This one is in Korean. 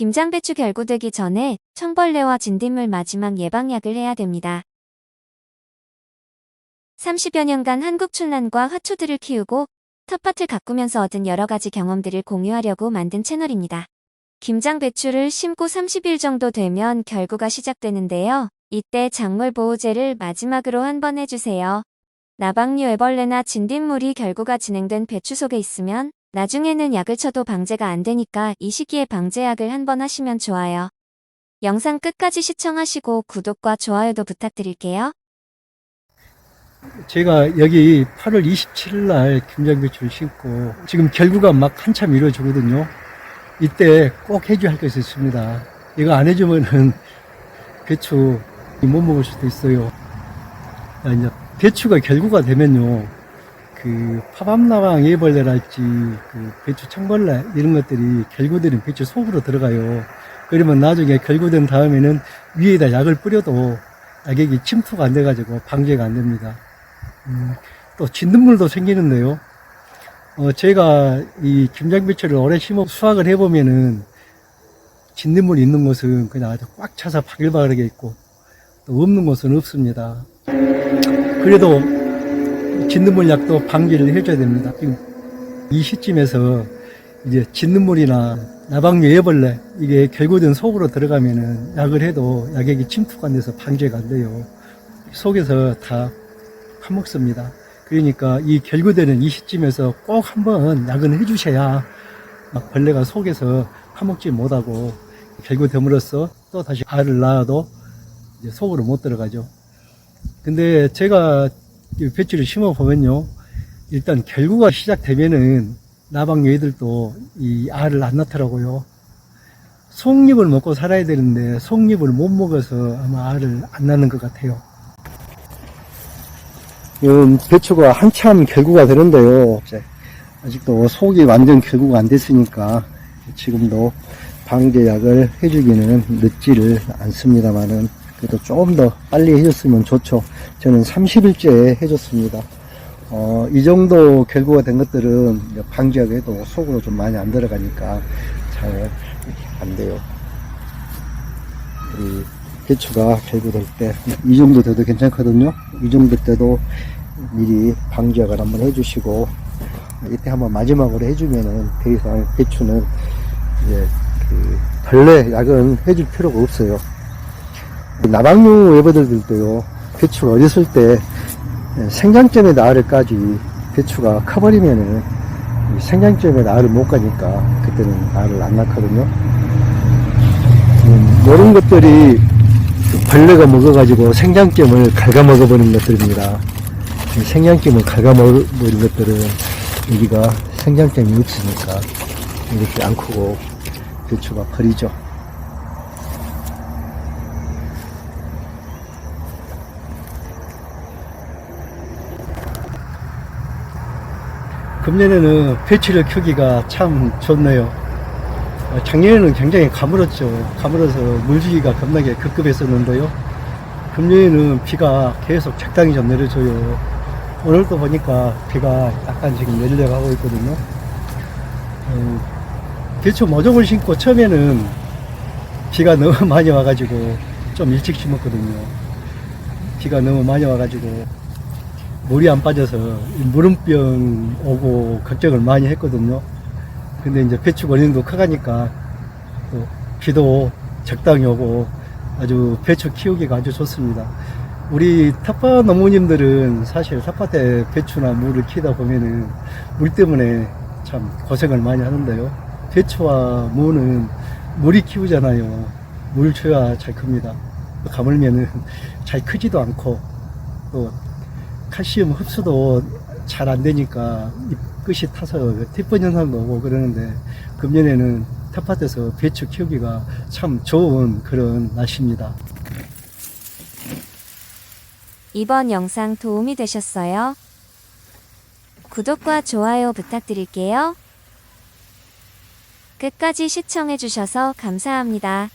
김장배추 결구되기 전에 청벌레와 진딧물 마지막 예방약을 해야 됩니다. 30여 년간 한국춘란과 화초들을 키우고 텃밭을 가꾸면서 얻은 여러가지 경험들을 공유하려고 만든 채널입니다. 김장배추를 심고 30일 정도 되면 결구가 시작되는데요. 이때 작물보호제를 마지막으로 한번 해주세요. 나방류 애벌레나 진딧물이 결구가 진행된 배추 속에 있으면 나중에는 약을 쳐도 방제가 안 되니까 이 시기에 방제약을 한번 하시면 좋아요. 영상 끝까지 시청하시고 구독과 좋아요도 부탁드릴게요. 제가 여기 8월 27일 날 김장배추를 심고 지금 결구가 막 한참 이루어지거든요. 이때 꼭 해줘야 할 것이 있습니다. 이거 안 해주면은 배추 못 먹을 수도 있어요. 이제 배추가 결구가 되면요, 그 파밤나방 애벌레랄지 그 배추 청벌레 이런 것들이 결구되는 배추 속으로 들어가요. 그러면 나중에 결구된 다음에는 위에다 약을 뿌려도 약액이 침투가 안 돼가지고 방제가 안 됩니다. 또 진딧물도 생기는데요. 제가 이 김장배추를 오래 심어 수확을 해보면은 진딧물이 있는 곳은 그냥 아주 꽉 차서 바글바글하게 있고 또 없는 곳은 없습니다. 그래도 진딧물 약도 방제를 해줘야 됩니다. 지금 이 시점에서 이제 진딧물이나 나방류 애벌레 이게 결구된 속으로 들어가면은 약을 해도 약액이 침투가 안 돼서 방제가 안 돼요. 속에서 다 파먹습니다. 그러니까 이 결구되는 이 시점에서 꼭 한번 약은 해주셔야 막 벌레가 속에서 파먹지 못하고 결구됨으로써 또 다시 알을 낳아도 이제 속으로 못 들어가죠. 근데 제가 배추를 심어 보면요, 일단 결구가 시작되면은 나방류 애들도 이 알을 안 낳더라고요. 속잎을 먹고 살아야 되는데 속잎을 못 먹어서 아마 알을 안 낳는 것 같아요. 배추가 한참 결구가 되는데요. 아직도 속이 완전 결구가 안 됐으니까 지금도 방제약을 해주기는 늦지를 않습니다만은 그래도 조금 더 빨리 해줬으면 좋죠. 저는 30일째 해줬습니다. 이 정도 결구가 된 것들은 방제약에도 속으로 좀 많이 안 들어가니까 잘 안 돼요. 우리 배추가 결구될 때 이 정도 돼도 괜찮거든요. 이 정도 때도 미리 방제약을 한번 해주시고 이때 한번 마지막으로 해주면은 더 이상 배추는 이제 그 벌레 약은 해줄 필요가 없어요. 나방류 애벌레들도요, 배추가 어렸을 때 생장점에 알을 까지 배추가 커버리면은 생장점에 알을 못 가니까 그때는 알을 안 낳거든요. 이런 것들이 벌레가 먹어가지고 생장점을 갉아먹어버리는 것들입니다. 생장점을 갉아먹어버린 것들은 여기가 생장점이 없으니까 이렇게 안 크고 배추가 버리죠. 금년에는 배추를 키우기가 참 좋네요. 작년에는 굉장히 가물었죠. 가물어서 물주기가 겁나게 급급했었는데요. 금년에는 비가 계속 적당히 좀 내려줘요. 오늘도 보니까 비가 약간 지금 내리려고 하고 있거든요. 배추 모종을 심고 처음에는 비가 너무 많이 와가지고 좀 일찍 심었거든요. 비가 너무 많이 와가지고 물이 안 빠져서 물음병 오고 걱정을 많이 했거든요. 근데 이제 배추 원인도 커가니까 또 비도 적당히 오고 아주 배추 키우기가 아주 좋습니다. 우리 텃밭 농부님들은 사실 텃밭에 배추나 무를 키우다 보면은 물 때문에 참 고생을 많이 하는데요. 배추와 무는 물이 키우잖아요. 물 줘야 잘 큽니다. 가물면은 잘 크지도 않고 또 칼슘 흡수도 잘 안 되니까 잎끝이 타서 티번 현상도 오고 그러는데 금년에는 텃밭에서 배추 키우기가 참 좋은 그런 날씨입니다. 이번 영상 도움이 되셨어요? 구독과 좋아요 부탁드릴게요. 끝까지 시청해주셔서 감사합니다.